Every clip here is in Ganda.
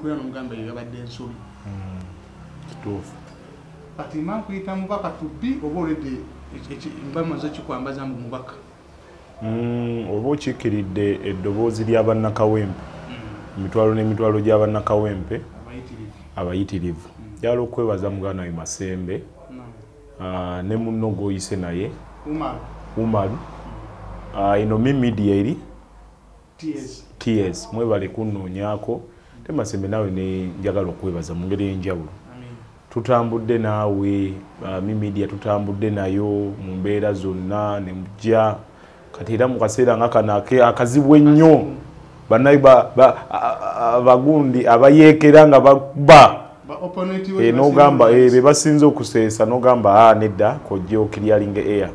kuya n'omugamba yabadde ensobi kituufu kati mankuyita mubaka tubbi oba olede mbamaze kikwambaza mu mubaka oba okiikiridde eddoboozi ly'abannakawempe emitwalo n'emitwalo gy'abannakawempe abayitirivu njala okwebaza muganda we Masembe ne munno gw'oyise naye Umaru ino media eri TS mwebale kunnoonyaako te Masembe nawe ne njagala okwebaza mu ngeri y'enjawulo tutambudde naawe media tutambudde nayo mu mbeera zonna ne mujja kati era mu kaseera nga kano akazibu ennyo bannayi abagundi abayeekera nga baba n'ogamba be basinze okuseesa n'ogamba nedda kojja okiryalinga air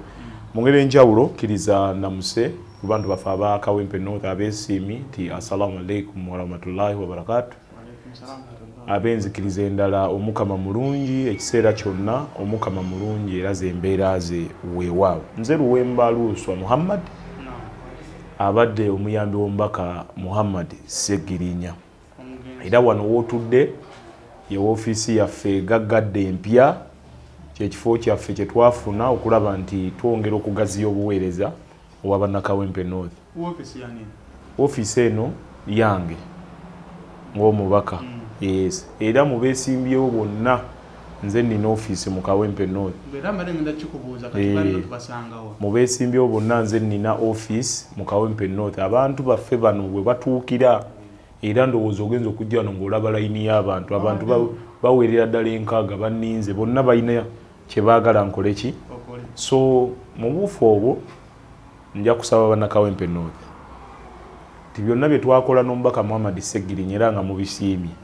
mu ngeri enjawulo kkiriza namuse ku bantu baffe aba Kawempe North abeesiimi nti assalamu alaikum warahmatullahi wabarakatu abenzikiriza endala omukama mulungi ekiseera kyonna omukama mulungi era ze mbeera ze weewaawo nze Luwemba Luswa Muhammad abadde omuyambi w'omubaka Muhammad Segirinya era wano wootudde ye woofiisi yaffe gaggadde empya kyekifo kyaffe kye twafuna okulaba nti twongera okugaziya obuweereza owa bannakawempe North woofiisi eno yange ng'omubaka yes era mu beesimbyewo bonna nze nina ofiisi mu Kawempe North mu beesimbyewo bonna nze nina ofiisi mu Kawempe North abantu baffe bano bwe batuukira era ndowooza ogenza okujja wano ng'olaba layini y'abantu abantu baweerera ddala enkaaga banninze bonna balina kye baagala nkole ki so mu buufu obwo nja kusaba bannakawempe North ti byonna bye twakola n'omubaka Muhammad Segirinya era nga mubisiimye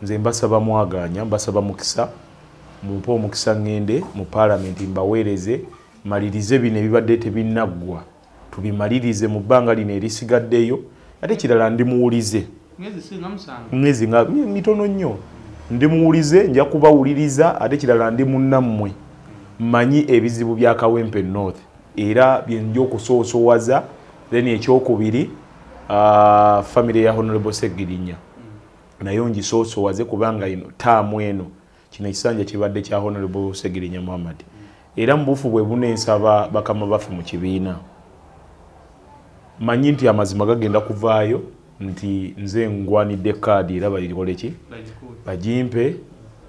nze mbasaba mwaganya mbasaba mukisa mumpe omukisa ngende mu parliament mbaweereze malirize bino ebibadde tebinaggwa tubimalirize mu bbanga lino erisigaddeyo ate kirala ndimuwulize mwezi nga mitono nnyo ndimuwulize nja kubawuliriza ate kirala ndi munnammwe mmanyi ebizibu bya Kawempe North era byenja okusoosowaza then ekyokubiri family ya Honorable Segirinya nayo ngisoosowaze kubanga ino taamu eno kino ekisanja kibadde kya Honorable Segirinya Muhammad era mu bufu bwe bunensaba bakama baffe mu kibiina manyi nti amazima gagenda kuvaayo nti nze ngwanidde kaadi era balikole ki bajimpe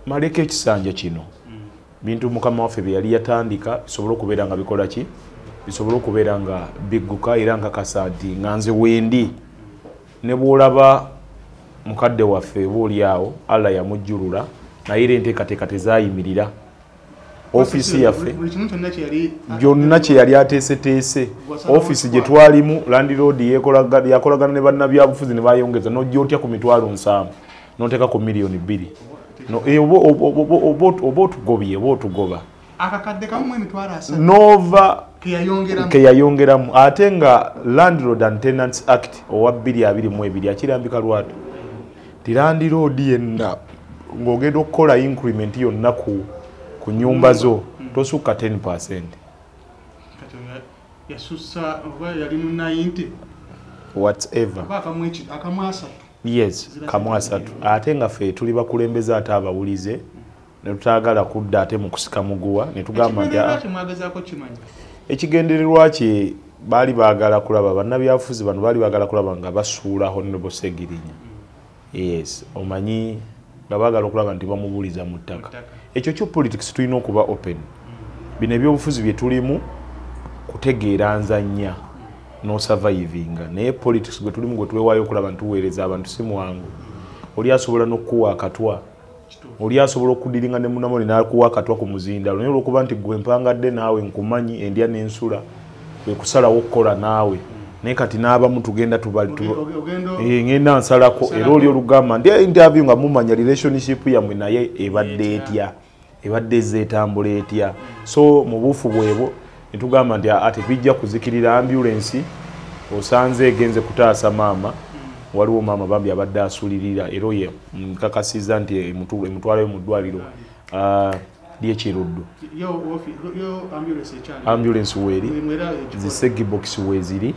maleke ekisanja kino bintu mukama waffe bye yali yatandika bisobola okubeera nga bikola ki bisobola okubeera nga bigguka era nga kasaadi nga nze wendi ne bw'olaba mukadde waffe boolyawo Allah yamujjulula naye era enteekateeka tezayimirira ofiisi yaffe byonna kye yali ateeseteese ofiisi gye twalimu landlord yakolagana ne bannabyabufuzi ne bayongeza n'ojja otya ku mitwalo 7 n'oteeka ku miliyoni 2 oba otugoba akakadde kamu emitwalo 3 nova ke yayongeramu ate nga Landlord and Tenants Act owa 2022 akirambika lwatu ti landlord yenna ng'ogenda okukola increment yonna ku nyumba zo tosukka 10%. Yasussa oba yali mu 90 whatever yes kamwasatu ate nga ffe tuli bakulembeza ate abawulize ne tutaagala kudda ate mu kusika muguwa ne tugamba nti ekigendererwa kye baali baagala kulaba bannabyabufuzi bano baali baagala kulaba nga basuula Honorable Segirinya yes omanyi nga baagala okulaba nti bamubuuliza mu ttaka ekyo kyo politics tulina okuba open bino ebyobufuzi bye tulimu kutegeera nzannya no survivinga naye politics gwe tulimu gwe tuwewaayo okulaba ntuweereza abantu si mwangu oli asobola n'okuwa akatwa oli asobola okudiringa ne munamoli n'akuwa akatwa ku muzindalo naye olwokuba nti gwe mpangadde naawe nkumanyi endya n'ensula kwe kusalawo okukola naawe naye kati n'abamu tugenda ngenda nsalako era oli olugamba ndi interview nga mumanya relationship yammwe naye ebadde etya ebadde ezeetambula etya so mu buufu bwebo ne tugamba nti ate bijja kuzikirira ambulance osanze egenze kutaasa maama waliwo maama bambi abadde asulirira era oye nkakasiza nti emutwalayo mu ddwaliro ly'ekiruddu ambulance weeri zisegibokisi weeziri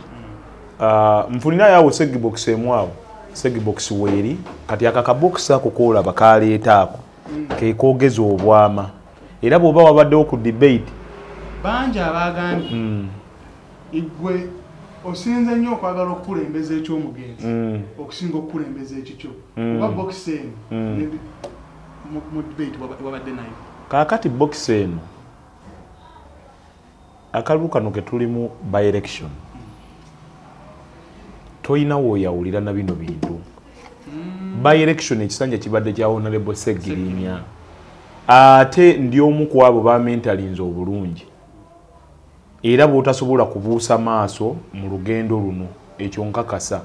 nfunirayo awo segibokisi emu awo Segibox weeri kati akaka box ako kola bakaleeta ako ke kogeza obwama era bwoba wabaddewo ku debate bangi abagambye igwe osinze nnyo okwagala okukulembeza ekyomugenzi okusinga okukulembeza ekikyo oba box eno mu debate wabadde nayo kaakati box eno akalulu kano ke tulimu by election toyina woyawulira na bino bintu by election ekisanja kibadde kya Honorable Segirinya ate ndi omu ku abo bamentalinze obulungi era bw'otasobola kubuusa maaso mu lugendo luno ekyo nkakasa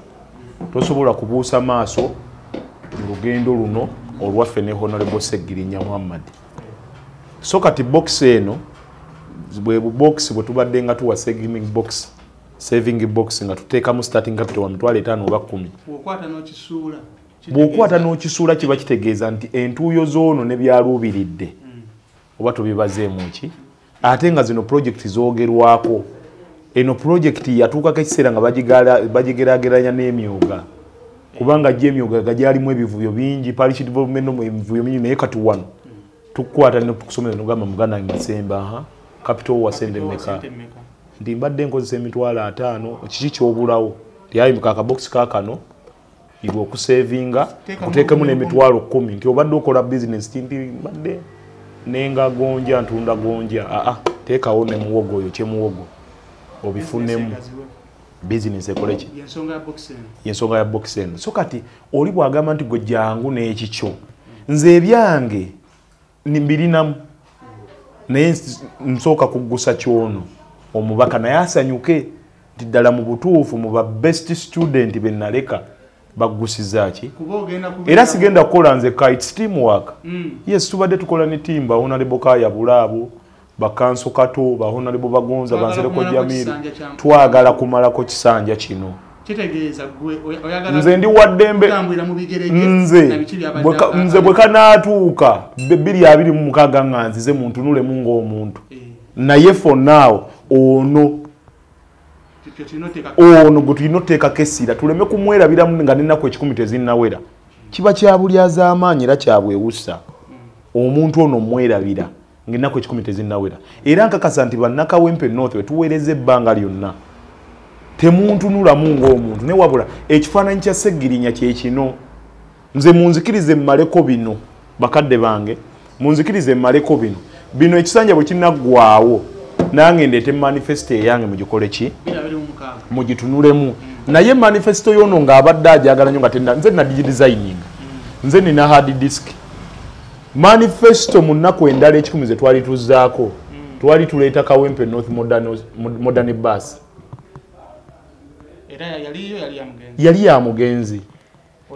tosobola kubuusa maaso mu lugendo luno olwaffe ne Honorable Segirinya Muhammad so kati box eno bwe box bwe tubadde nga tuwa saving box nga tuteekamu starting capital wa mitwalo 5 oba 10 bw'okwata n'okisuula kiba kitegeeza nti entuuyo z'ono ne byaluubiridde oba tubibazeemu ki ate nga zino project zoogerwako eno project yatuukako ekiseera nga bagigeraageranya n'emyoga kubanga gy'emyoga gagyalimu ebivuyo bingi parish development no ebivuyo bingi naye kati wano tukwata n'okusomera n'ogamba muganda Masemba capital wa sente meka ndi mbadde nkozesa emitwalo 5 kiki kyobulawo tyayi mukaka box kakano igwe okusavinga kuteekemu n'emitwalo 10 nti obadde okola business tinti mbadde nenga gonja ntunda gonja teekawo ne muwogo oyo kyemuwogo obifunemu business ekoleki yensonga ya box eno so kati oli bwagamba nti gwe jangu n'ekikyo nze ebyange nimbirinamu naye nsooka kuggusa kyono omubaka naye asanyuke nti ddala mu butuufu mu ba best student be naleka baggusiza ki era sigenda kukola nze it's teamwork yes tubadde tukola ne timba Honorable Kaya Bulaabo bakanso kato ba Honorable Bagonza banzereko Jamiru twagala kumalako kisanja kino kitegeeza gwe oyagala nze ndi waddembe nze bwe kanaatuuka 2026 nga nzize muntu nule mungo omuntu naye for now ono gwe tulina oteekako essira tuleme kumwerabiramu nga n'ennaku 10 tezinnawera kiba kya bulyaza amaanyi era kyabwewussa omuntu ono mwerabira ng'ennaku 10 tezinnawera era nkakasa nti bannakawempe North we tuweereza ebbanga lyonna temuntunulamu ng'omuntu ne wabula ekifaananyi kya Segirinya kye kino nze munzikirize mmaleko bino bakadde bange munzikirize mmaleko bino ekisanja bwe kinaggwaawo nange ndeete manifesto eyange mugikole ki mugitunulemu naye manifesto yono ng'abadde ajagala nnyo nga tenda nze na digidesigning nze nina hard disk manifesto mu nnaku endala 10 ze twali tuzzaako twali tuleeta Kawempe North modern bus yali ya mugenzi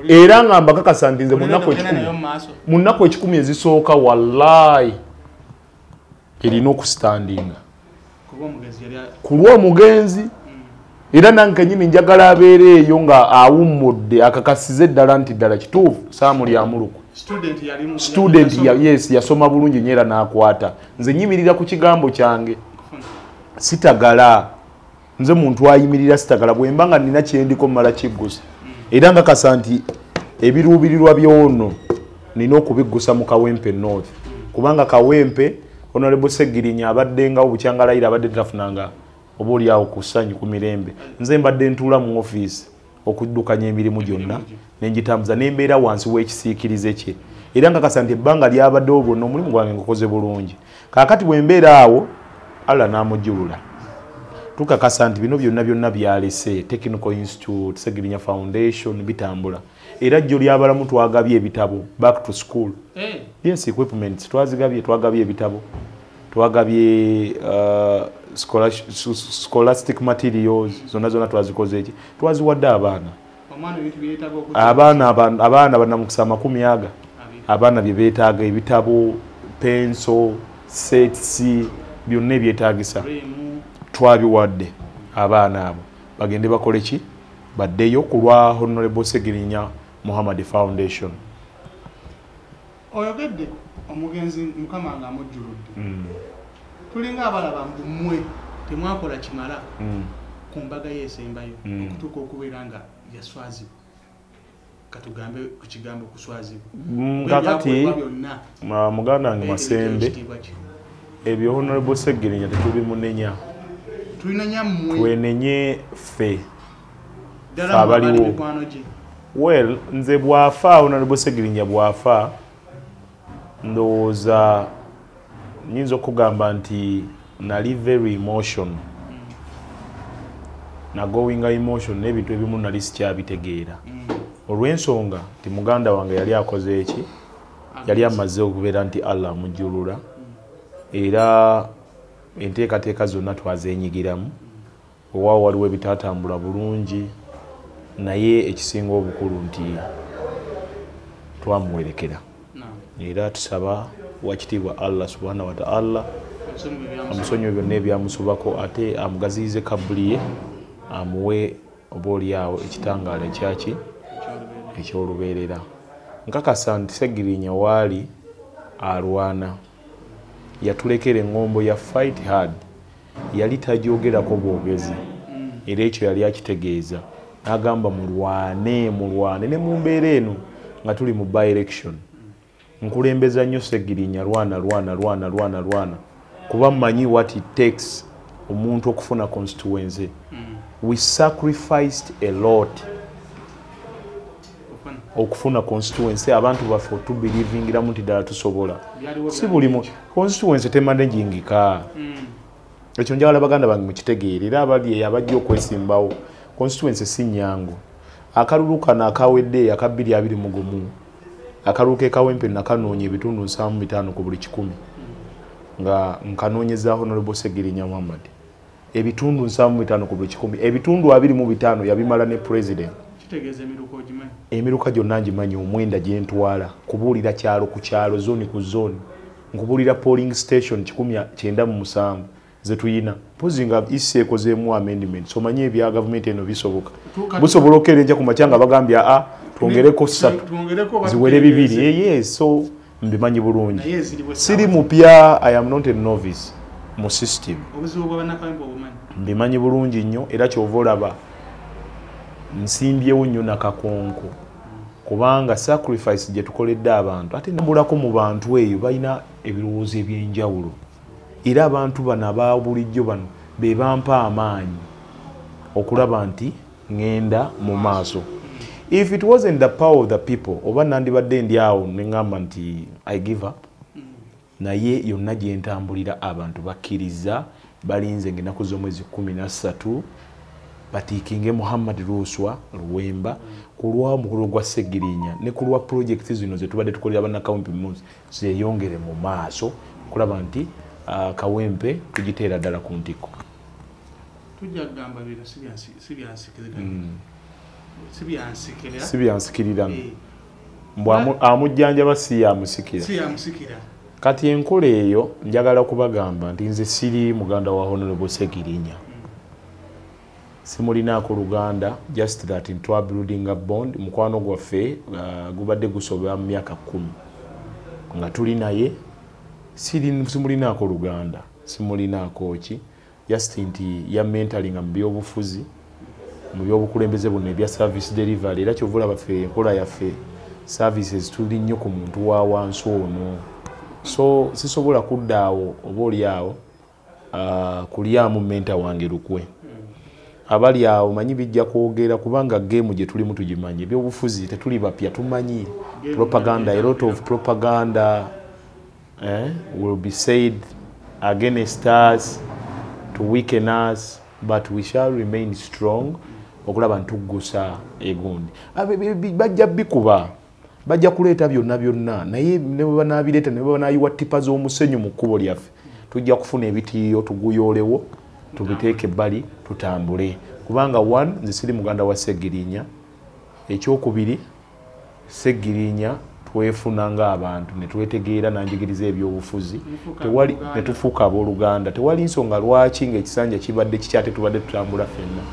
era nga mbakakasa nti nze mu nnaku 10 ezisooka wallahi erina okustandinga ku lw'omugenzi era nange nyini njagala abeera eyo nga awummudde akakasize eddala nti ddala kituufu saamuli amuluku student yes yasoma bulungi nyeera n'akwata nze nyimirira ku kigambo kyange sitagala nze muntu ayimirira sitagala bwe mba nga nina kyendiko mmala kiggusa era nga kasa nti ebiruubirirwa by'ono nina okubiggusa mu Kawempe North kubanga Kawempe Honorable Segirinya abadde nga obukyangalayira abadde tafunanga oba oli awo ku ssanyu ku mirembe nze mbadde ntuula mu ofiisi okuddukanya emirimu gyonna nengitambuza nembeera wansi w'ekisiikirize kye era nga kasa nti ebbanga lyabaddewo bwonna omulimu gwange ngukoze bulungi kaakati bwe mbeera awo Allah n'amujjulula tukakasa nti bino byonna byalese Technical Institute Segirinya Foundation bitambula era jjo lyabalamu twagabye ebitabo back to school yes equipment twagabye ebitabo twagabye scholastic materials zonna twazikoze eki twaziwadde abaana bannamukisa 10 abaana bye beetaaga ebitabo penso sets byonna ebyetaagisa twabiwadde abaana abo bagende bakole ki baddeyo ku lwa Honorable Segirinya Muhammad Foundation oyogedde omugenzi mukama nga amujjuludde tulinga abalaba mmwe temwakola kimala ku mbaga yeesembayo okutuuka okubeera nga yaswazibwa katugambe ku kigambo kuswazibwa kakati muganda wange Masembe ebyo Honorable Seggirinya tetubimunenya tulinanya mmwe twenenye ffe abaliwo well nze bwafa Honorable Seggirinya bwafa ndowooza nyinza okugamba nti nali very emotion na going emotion n'ebintu ebimu nali sikyabitegeera olw'ensonga nti muganda wange yali akoze eki yali amaze okubeera nti Allah amujjulula era enteekateeka zonna twazeenyigiramu owaawo waliwo ebitatambula bulungi naye ekisinga obukulu nti twamuwerekera era tusaba wakitiibwa Allah subhanahu wa ta'ala amusonyiwe byonna ebyamusubako ate amugaziyize kabuli ye amuwe oba oliawo ekitangaala ekyaki ekyolubeerera nkakasa nti Seggirinya waali alwana yatulekera engombo ya fight hard yali tajoogerako bwogezi era ekyo yali akitegeeza n'agamba mulwane ne mu mbeera eno nga tuli mu by election nkulembeza nnyo Seggirinya lwana kuba mmanyi what it takes omuntu okufuna constituency we sacrificed a lot okufuna constituency abantu baffe tubelievingiramu nti ddala tusobola si buli constituency temanagingika ekyo njagala baganda bange mukitegeere era abali abajja okwesimbawo constituency si nnyangu akalulu kano akawedde aka 221 akalulu k'ekawempe nakanoonya ebitundu 75 ku buli 100 nga nkanoonyeza Honorable Seggirinya Muhammad ebitundu 75 ku buli 100 ebitundu 25 yabimala ne president kitegeeza emiruka ogimanyi emiruka gyonna ngimanyi omwenda gye ntwala kubuulira kyalo ku kyalo zone ku zone nkubuulira polling station 197 ze tuyina pozi nga isi ekozeemu amendment omanyi ebya gavumenti eno bisoboka busobola okeerenja ku makyanga bagambya twongereko 3 ziwere 2 yes so mbimanyi bulungi siri mupya I am not a novice mu system obuzibu bw'abannakawempe obumanyi mbimanyi bulungi nnyo era kyova olaba nsimbyewo nnyo nakakonko kubanga sacrifice gye tukoledde abantu ate nambulako mu bantu eyo balina ebirowoozo ebyenjawulo era abantu bano aba bulijjo bano be bampa amaanyi okulaba nti ngenda mu maaso. If it wasn't the power of the people oba nandibadde ndi awo nengamba nti I give up naye yonna gye ntambulira abantu bakkiriza balinze ng'ennaku z'omwezi 13 batiikinge Muhammad Ruswa Luwemba ku lwa mukulu gwa Seggirinya ne ku lwa project zino ze tubadde tukolera bannakawempe munsi zeyongere mu maaso kulaba nti Kawempe tugiteera ddala ku ntiko. Tujja kugamba bino sibyansikirira mbwa amujjanjaba si yamusikira kati enkola eyo njagala kubagamba nti nze siri muganda wa Honorable Seggirinya simulinaako Luganda just that into building a bond mukwano gwaffe gubadde gusoba mu myaka 10 nga tuli naye simulinaako Luganda simulinaako ki just nti ya mentoring mu byobufuzi mu byobukulembeze bonna ebya service delivery era kyovula baffe enkola yaffe services tuli nnyo ku muntu wa wansi ono so sisobola kuddaawo oba oliawo kulyamu menta wange Lukwe abali awo manyi bijja kwogera kubanga game gye tulimu tugimanyi ebyobufuzi tetuli bapya tumanyi propaganda a lot of propaganda will be said against us to weaken us but we shall remain strong okulaba ntugusa egundi bajja bikuba bajja kuleeta byonna naye ne banabireeta ne banayiwa tipa z'omusenyu mu kkubo lyaffe tujja kufuna ebitiiyo tuguyoolewo tubiteeke ebbali tutambule kubanga one nze siri muganda wa Seggirinya ekyokubiri Seggirinya twefuna ng'abantu ne twetegeera nanjigiriza ebyobufuzi tewali ne tufuuka abooluganda tewali nsonga lwaki ng'ekisanja kibadde kikyate tubadde tutambula ffenna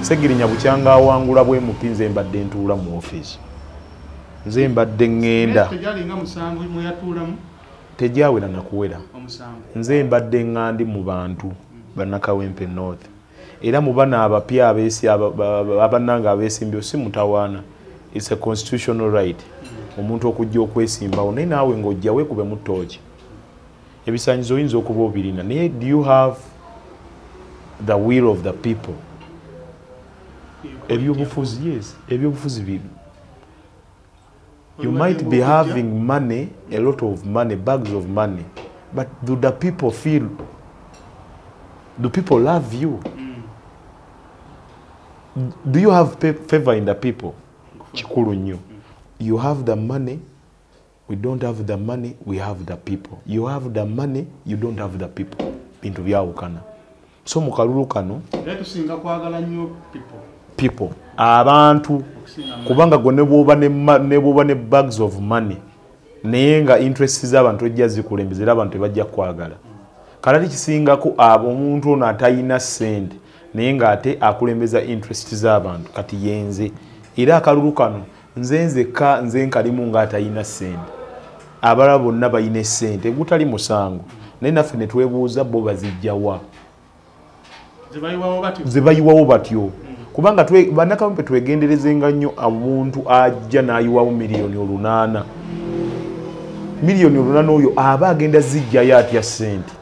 Seggirinya bukyanga awangula bwe mupinze mbadde ntuula mu office nze mbadde ngenda tejawera nakuwera nze mbadde ngandi mu bantu bannakawempe North era mu bana abapya abannanga abeesimbyo si mutawaana it's a constitutional right omuntu okujja okwesimbawo naye naawe ng'ojja weekube mu ttooki ebisaanyizo oyinza okuba obirina naye do you have the will of the people ebyobufuzi yes ebyobufuzi you might be having money a lot of money bags of money but do the people feel do people love you do you have favor in the people kikulu nnyo you have the money we don't have the money we have the people you have the money you don't have the people bintu byawukana so mu kalulu kano tusinga kwagala nnyo people abantu kubanga gwe ne bwoba ne bags of money naye nga interest z'abantu ojja zikulembeza era abantu tebajja kwagala kalali kisingako abo omuntu ono atayina ssente naye ng'ate akulembeza interest z'abantu kati yenze era akalulu kano nze nkalimu ng'atayina ssente abalala bonna bayina essente gutali musango naye naffe ne twebuuza bo bazijjawa zebayiwawo batyo kubanga bannakawempe twegenderezenga nnyo omuntu ajja n'ayiwawo $8,000,000 $8,000,000 oyo aba agenda zijjayo atya ssente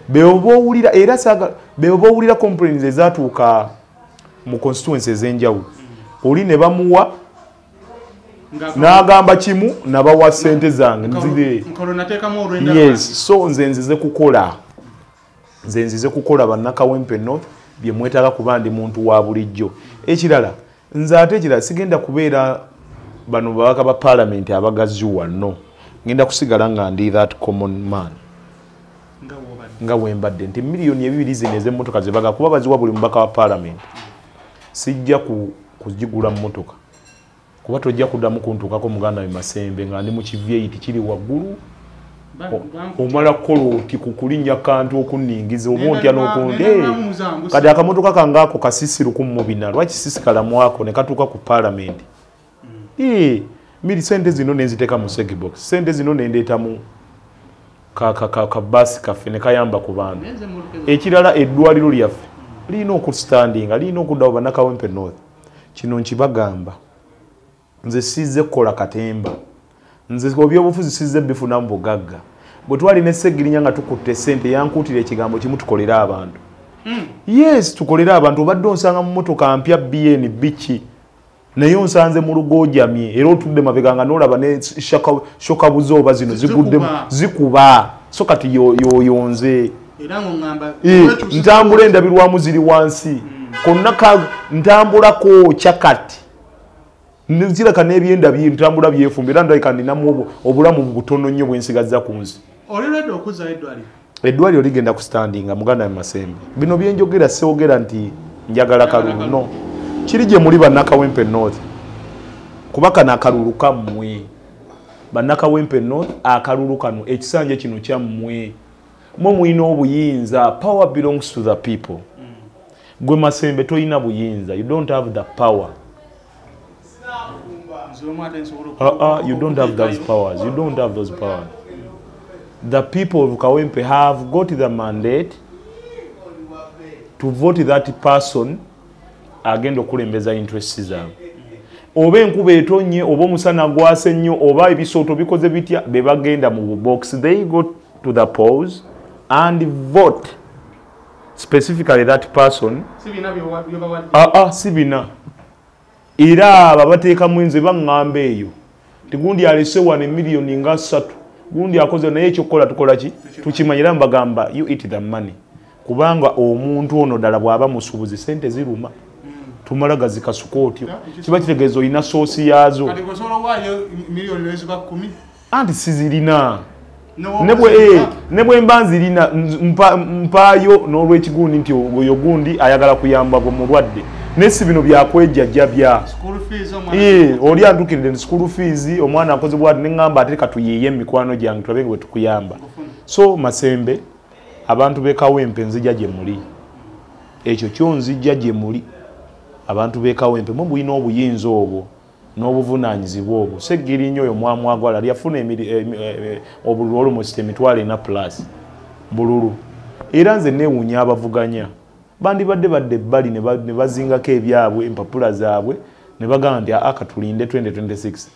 beoba owulira era beoba owulira complaints ezatuuka mu constituency ez'enjawulo oli ne bamuwa n'agamba kimu nabawa ssente zange yes so nze nzize kukola bannakawempe North bye mwetaaga kuba ndi muntu wa bulijjo ekirala nze ate ekirala sigenda kubeera bano babaka ba parliament abagazi wano ngenda kusigala nga ndi that common man nga wembadde nti $2,200,000 zino ez'emmotoka zebaga kuba baziwa buli mubaka wa parliament sijja kugigula mmotoka kuba tojja kuddamu kuntuukako muganda we Masembe nga ndi mu kivyeyiti kiri waggulu omala koloti kukulinnya kantu okunningiza obontya n'okundi kati akamotoka kangaako kasisiru kumubina lwaki sisikala mwako ne katuuka ku parliament miri sente zino nenziteeka mu segbox sente zino nendeeta mu kabasi kaffe ne kayamba ku bantu ekirala eddwaliro lyaffe lirina okustandinga lirina okuddawo bannakawempe North kino nkibagamba nze sizze kukola katemba nze obyobufuzi sizze bifuna mu bugagga bwe twalina essegirinya nga tukutte ssente yankuutira ekigambo kimu tukolera abantu yes tukolera abantu obadde onsanga mu motoka mpya BN biki naye onsanze mu lugoojamye era otudde mabega nga n'olaba ne shokabuzo oba zino ziguddemu zikuba so kati yoyonze ntambula endabirwamu ziri wansi konna ntambulako kyakati nziraka n'ebyenda ntambula byefumbira ndabika ndinamu obulamu butono nnyo bwensigazza ku nsi olirwedde okuza eddwaliro ligenda kustandinga muganda we Masembe bino byenjogera seogera nti njagala kalulu no kiri gye muli bannakawempe North kuba kano akalulu kammwe bannakawempe North akalulu kano ekisanja kino kyammwe mwe mulina obuyinza power belongs to the people gwe Masembe toyina buyinza you don't have the power you don't have those powers. You don't have those powers. The people of Kawempe have got the mandate to vote that person agenda okulembeza interests zaabwe. Oba enkuba etonye, oba omusana gwase nnyo, oba ebisooto bikoze bitya, be bagenda mu box. They go to the polls and vote specifically that person. Sibina. Era abateeka mwenze bangamba eyo tigundi alese wane $1,000,000 nga 3 gundi akoze naye ekyokola tukola ki tukimanyira mbagamba you eat the money kubanga omuntu ono ddala bw'aba musubuzi sente ziruma tumala gazikasukooti kiba kitegeeza olina soosi yaazo anti sizirina ne bwe mba nzirina mpaayo n'olw'ekigundi nti oyo gundi ayagala kuyamba bwe mulwadde nesi bino byakwejjajja bya oli antukiride school fees omwana akoze bwati neŋŋamba ate katuyiye emikwano gyange tulabe bwe tukuyamba so Masembe abantu b'Ekawempe nzija gye muli ekyo kyonzijja gye muli abantu b'Ekawempe mwe bulina obuyinza obwo n'obuvunaanyizibwa obwo Segirinnya oyo mwamwagwala lyafuna obululu almost $4,000+ bululu era nze neewuunya abavuganya bandibadde badde ebbali ne bazingako ebyabwe empapula zaabwe ne bagamba nti aka tulinde 2026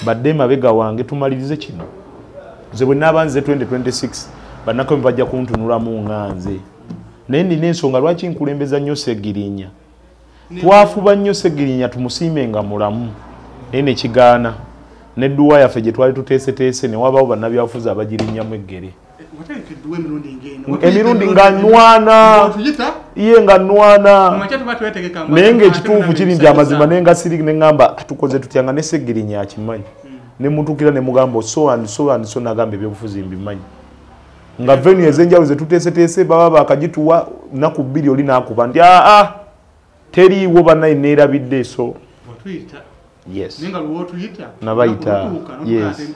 badde mabega wange tumalirize kino nze bwe nabanze 2026 bannako bajja kuntunulamu nganze naye nina ensonga lwaki nkulembeza nnyo Segirinya twafuba nnyo Segirinya tumusiime nga mulamu naye nekigaana nedduwa yaffe gye twali tuteeseteese ne wabaawo bannabyabufuzi abagirinnyamu eggere emirundi nga nwana ye nga nwana naye ngaekituufu kiri nti amazima naye nga siri ne ŋŋamba tukoze tutya nga ne Segirinya akimanyi ne mutuukira ne mugamba so nagamba ebyobufuzi mbimanyi nga venue ezenjawulo ze tuteeseteese baba bakagituwa naku 2 oli nakuba nti teriiwo bannaye neerabidde so yes nabayita yes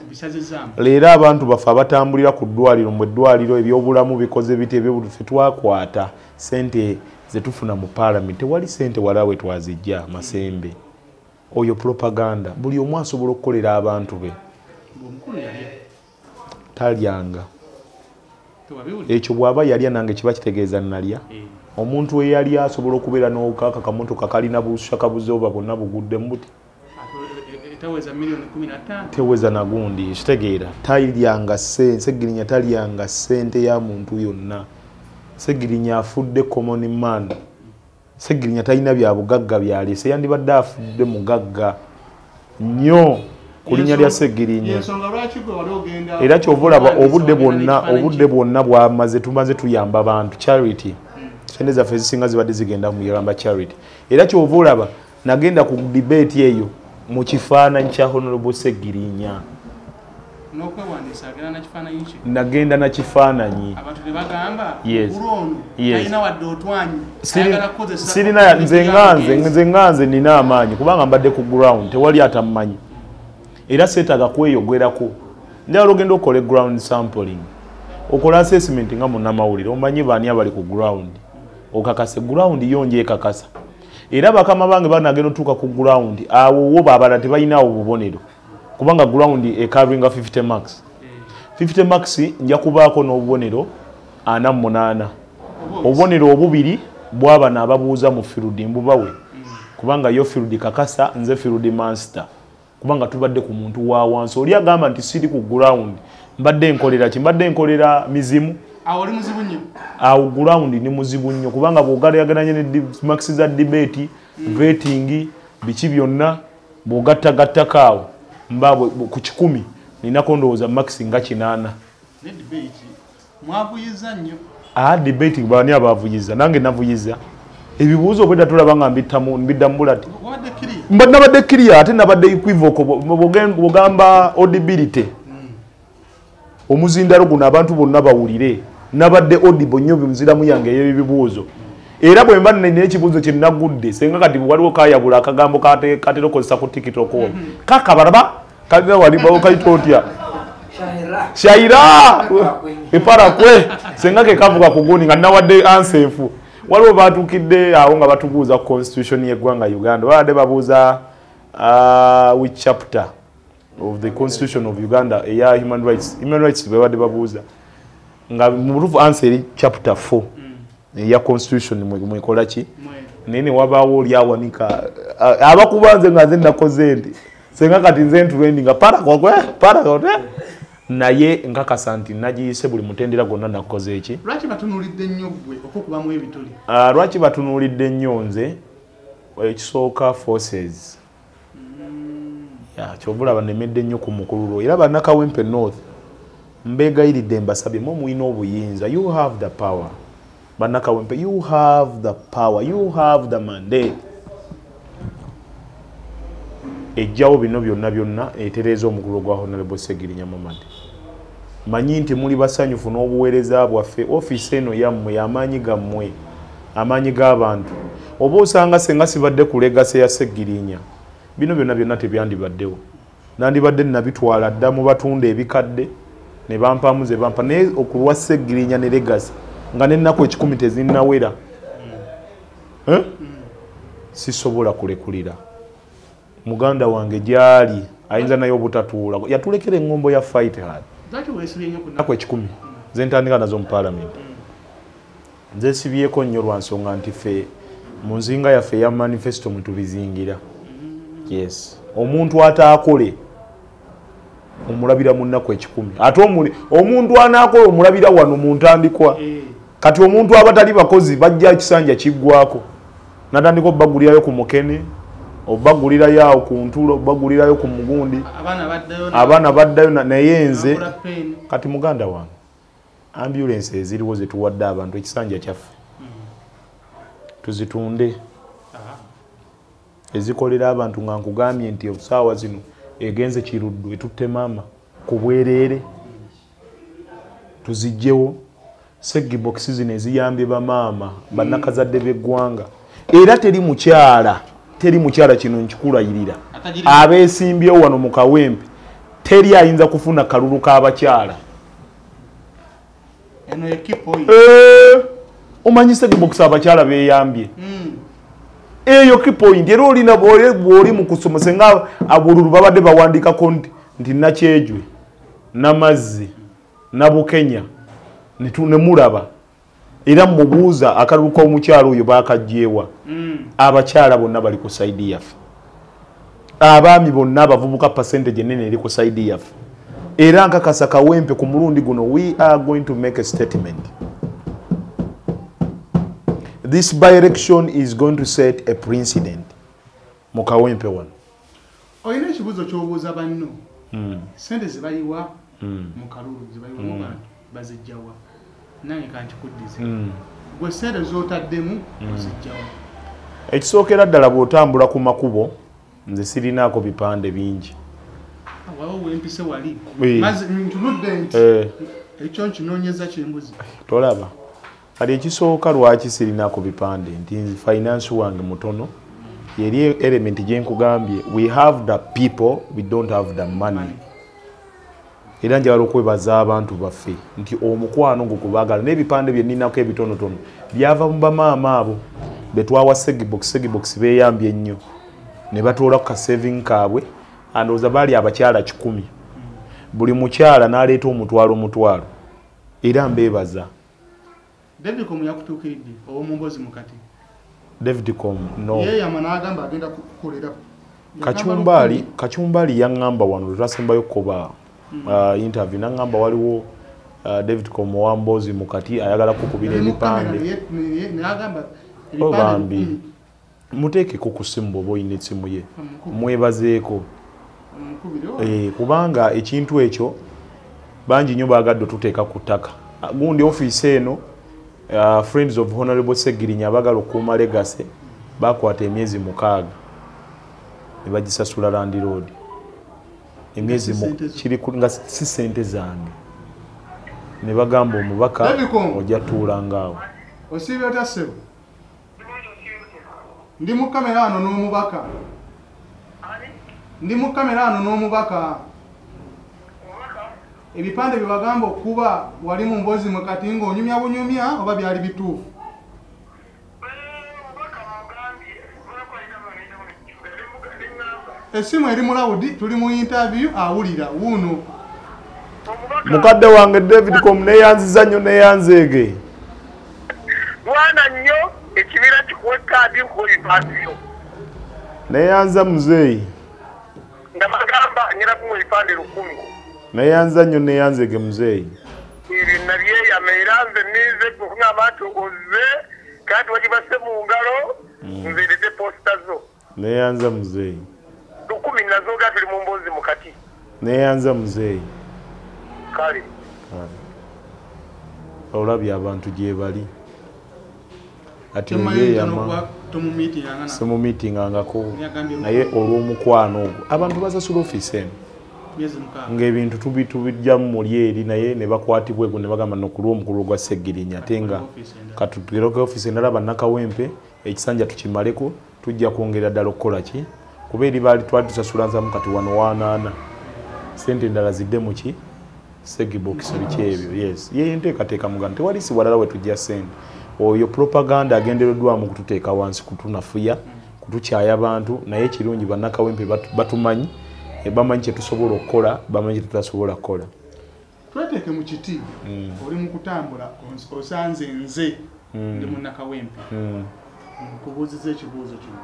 leero abantu baffe abatambulira ku ddwaliro mu ddwaliro ebyobulamu bikoze bite ebyobutufe twakwata sente zetufuna mu parliament tewali sente walawe twazijja Masembe oyo propaganda buli omu asobola okukolera abantu be talyanga ekyo bw'aba yalya nange kiba kitegeeza nalya omuntu eyali asobola okubeera n'okaka kamotoka kalina bushakabuze oba bwonna bugudde mbuti teweza nagundi kitegeera talyanga Segirinya talyanga sente ya muntu yonna Segirinya afudde common man Segirinya talina bya bugagga byalese yandibadde afudde mugagga nnyo kulinya lya Segirinya era kyovulaba obudde bwonna bwamaze tumaze tuyamba abantu charity sente zaffe zisinga zibadde zigenda mu yamba charity era kyovulaba nagenda ku debate eyo mu kifaananyi kya Honorable Segirinya nagenda na kifaananyi sirina nze nganze nina amaanyi kubanga mbadde ku ground tewali atammanyi era seetaaga kweyogwerako njagala ogenda okola ground sampling okola assessment nga munnamawulire omanyi baani abali ku ground okakase ground yonje ekakasa era bakama bange banagenda otuuka ku ground awo wo babala tebalinawo bubonero kubanga ground ekavinga 50 marks 50 marks nja kubaako n'obubonero 48 obubonero obubiri bw'abana ababuuza mu field mbubawe kubanga yo field kakasa nze field master kubanga tubadde ku muntu wa wansi oli agamba nti siri ku ground mbadde nkolera mizimu awo muzibu nnyo awo ground ni muzibu nnyo kubanga bw'ogeraageranya ne marks za debate vetting biki byonna bw'ogattagattako awo mbabwe ku 10 ninako ndowooza marks nga 8 ne debate mwavuyiza nnyo debate baani abavuyiza nange navuyiza ebibuuzo obwedda tulaba nga mbiddamu bulati nabadde clear ate nabadde equivocal bw'ogamba audibility omuzindalo guno abantu bonna bawulire nabadde audible nnyo bimuziramu yange eby'ebibuuzo era bwe mba nina ekibuuzo kye nnagudde senga kati waliwo kayabula akagambo katera okozesa ku TikTok kakabaraba kalina walibawo kayita otya shaira epara kwe senga ke kavuga ku guni nga nawadde ansefu waliwo batukidde awo nga batubuuza constitution y'eggwanga Uganda babadde babuuza which chapter of the constitution of Uganda eya human rights babadde babuuza nga murufu answer chapter 4 eya constitution mwekola ki nene wabaawo oli awanika abakubanze nga nze nakoze ndi senga kati nze ntulendi nga para naye nkakasa nti nagiyise buli mutendera gonna nakoze eki lwaki batunulidde nnyo gwe okukubamu ebituli lwaki batunulidde nnyo nze ekisooka forces kyobulaba nemedde nnyo ku mukululo era bannakawempe north mbegayiridde mbasabye mu mulina obuyinza you have the power bannakawempe you have the power you have the mandate ejjawo bino byonna etereeza omukululo gwa Honorable Segirinya Mamadi manyi nti muli basanyufu n'obuweereza bwaffe ofiisi eno yammwe y'amaanyi gammwe amaanyi g'abantu oba osanga senga sibadde ku legase ya Segirinya bino byonna tebyandibaddewo nandibadde nabitwala dda mu batunda ebikadde ne bampamu ze bampa naye okulwa Segirinya ne legase nga n'ennaku 10 tezinnawera sisobola kulekulira muganda wange gyali ayinza naye obutatuula yatulekera engombo ya fight hard ennaku 10 ze ntandika nazo mu parliament nze sibyeko nnyo lwa nsonga nti ffe mu nzinga yaffe ya manifesto mwe tubizingira. Yes, omuntu ataakole omulabira munnaku ekikumi ate omuntu anaakola omulabira wano mu ntandikwa. Kati omuntu abatali bakozi bajja ekisanja kiggwako natandika obbagulirayo ku Mukene, obbagulirayo awo ku Ntulo, obbagulirayo ku Mugundi, abaana baddayo naye nze kati muganda wange ambulance eziriwo zetuwadde abantu ekisanja kyaffe tuzitunde ezikolera abantu nga nkugambye nti obusaawa zino egenze Kiruddu etutte maama ku bwereere tuzijjewo segibox zino eziyambye bamaama bannakazadde b'eggwanga era teri mukyala kino nkikulayirira abeesimbyewo wano mu Kawempe teri ayinza kufuna kalulu k'abakyala. Omanyi segibox abakyala beeyambye eyo kipoint era olina bw'oli mu kusomesa nga abululu babadde bawandikako nti Nakyejwe Namazzi Nabukenya ne mulaba era mubuuza akalulu k'omukyalo oyo baakajjeewa. Abakyala bonna bali ku saidi yaffe, abaami bonna abavubuka percentage enene eri ku saidi yaffe era nkakasa Kawempe ku mulundi guno we are going to make a statement. This by-election is going to set a precedent mu Kawempe wano. Oyina ekibuuzo ky'obuuza banno sente zibayiwa mu kalulu zibayiwa mu bantu bazijjawa nange kankikuddize gwe sente z'otaddemu ozijjawa. Ekisookera ddala bw'otambula ku makubo nze sirinaako bipande bingi. Awo wempise wali ntunudde nti ekyo nkinoonyeza kyembuzi tolaba kati ekisooka lwaki sirinaako bipande nti finance wange mutono yeri element gye nkugambye we have the people we don't have the money. Era njagala okwebaza abantu baffe nti omukwano gukubaagala n'ebipande bye nninako ebitonotono byava mu bamaama abo betwawa segibox beeyambye ennyo ne batoola ku kasaving kaabwe andowooza baali abakyala 100 buli mukyala n'aleeta omutwalo era mbeebaza. David Com yakutuukiridde omumbozi mukati David Com no yeye amanagamba agenda kukolera Kachumbali yangamba wano twasembayo kuba interview nangamba waliwo David Com wambozi mukati ayagala kukubira ebipande nagamba ebipande muteeke ku kusimbo boyine etsimu ye mwebazeeko kubanga ekintu ekyo bangi nnyo baagadde tuteeka ku ttaka gundi office eno Friends of Honorable Segirinya abagala okuuma legacy bakwata emyezi 6 ne bagisasula Land Road emyezi kiri nga si sente zange ne bagamba omubaka ojja tuulanga awo. Osibye otya ssebo? Ndi mu kamera ano n'omubaka. Ndi mu kamera ano n'omubaka. Ebipande bye bagamba okuba wali mu mbozi mukati ng'onyumya bunyumya oba byali bituufu? Essimu eri mu lawudi tuli mu interview awulira wuno. Mukadde wange David Com neyanziza nnyo neyanzeege. Mwana nnyo ekibira kikuwe kaadi nk'oyipasiyo. Neyanza muzeeyi. Nga bagamba nyina kumwe ebipande 1000. Neyanza nnyo neyanzeege muzeeyi. Ibi nabyeyama era nze nize kungamba nti oze kandi wagibase mu ngalo nzirete posta zo. Neyanza muzeeyi. 10 nazo ga tuli mu mbozi mukati. Neyanza muzeeyi. Kale. Olabye abantu gye bali. Ati mu meeting angako naye olw'omukwano ogwo abantu basasula office eno ng'ebintu tubijjamu muli eri naye ne bakwatibwa ego ne bagamba nokulwa omukulu gwa Segirinya ate nga katugeroke office endala bannakawempe ekisanja tukimaleko tujja kwongera ddala okukola ki kuba eri baali twali tusasula nsamu kati wano wanaana sente endala zidde mu ki segibox biki ebyo. Yes ye nteekateeka muganda tewali si walala we tujja sente oyo propaganda agendereddwamu kututeeka wansi kutunafuya kutukyaya abantu naye kirungi bannakawempe batumanyi bamanyi kye tusobola okukola bamanyi kye tutasobola kukola. Tweteeke mu kiti oli mu kutambula osanze nze ndi munnakawempe Kubuuziza ekibuuzo kino.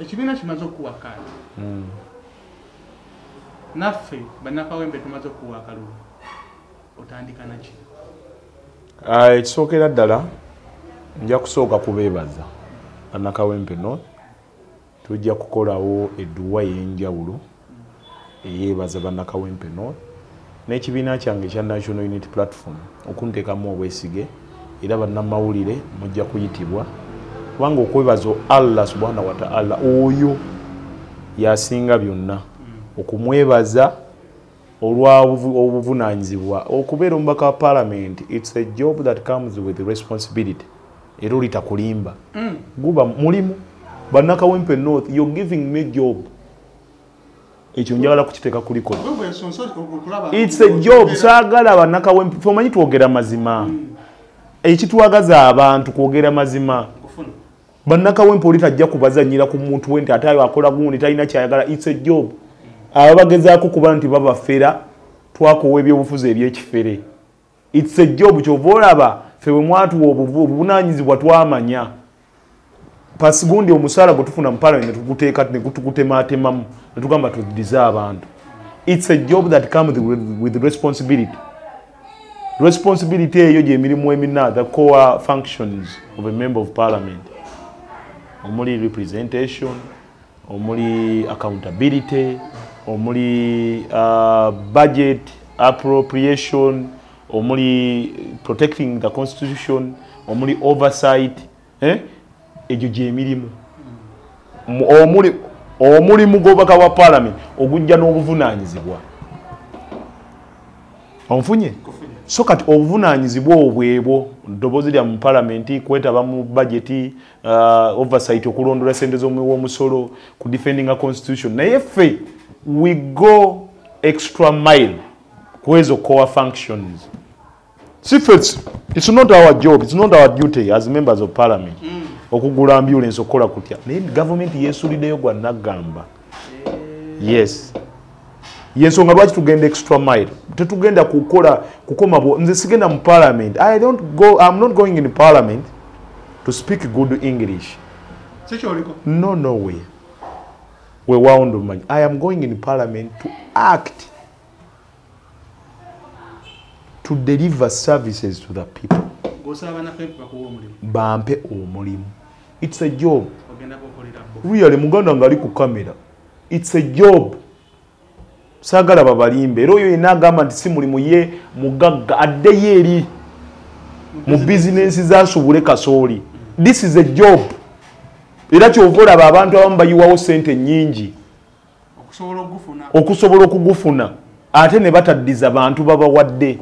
Ekibiina kimaze okuwakana. Naffe bannakawempe tumaze okuwa akalulu. Otandika naki? Ekisookera ddala nja kusooka kubeebaza bannakawempe no tujja kukolawo edduwa ey'enjawulo eyeebaza bannakawempe no n'ekibiina kyange ekya National Unity Platform okunteekamu obwesige era bannamawulire mujja kuyitibwa kubanga okwebaza Allah subhanahu wa ta'ala oyo yasinga byonna okumwebaza olw'obuvunaanyizibwa okubeera omubaka wa parliament. It's a job that comes with responsibility. Era olitakulimba guba mulimu bannakawempe North, you're giving me job. Ekyo njagala kukiteeka kuliko. It's a job. Saagala bannakawempe fomanyi twogera mazima. Ekitwagaza abantu kwogera mazima. Bannakawempe oli tajja kubazanyira ku muntu we nti ate ayo akola gundi talina kyayagala. It's a job. Abagezaako kuba nti babafera twakowa ebyobufuzi ebyekifere. It's a job. Kyova olaba ffe bwe mwatuwa obuvunaanyizibwa twamanya pasi gundi omusaala gwe tufuna mu parliament netuguteeka netugutematemamu netugamba tuddiza abantu. It's a job that comes with responsibility. Responsibility eyo gy'emirimu emina, the core functions of a member of parliament. Omuli representation, omuli accountability, omuli budget appropriation, omuli protecting the constitution, omuli oversight, egyo gy'emirimu. Omuli mugobaka wa parliament ogujja n'obuvunaanyizibwa. Onfunye? So kati obuvunaanyizibwa obwebwo ddoboozi lya mu parliament kwetaba mu budget, oversight okulondola ssente z'omusolo, ku defending a constitution. Naye ffe we go extra mile ku ezo core functions. See, it's not our job, it's not our duty as members of parliament okugula ambulance okola kutya. Naye government yeesuuliddeyo gwa nagamba. Yes. Yensonga lwaki tugenda extra mile. Tetugenda kukoma nze sigenda mu parliament. I'm not going in parliament to speak good English. No way. I am going in parliament to act, to deliver services to the people. Bampe omulimu. It's a job. Really, muganda ngali ku kamera. It's a job. Sagala babalimbe. Era oyo yena agamba nti si mulimu ye mugagga addeyo eri mu business zasobole kasooli. This is a job. Era kyova olaba abantu abamu bayiwawo ssente nnyingi okusobola okugufuna ate ne bataddiza bantu babawadde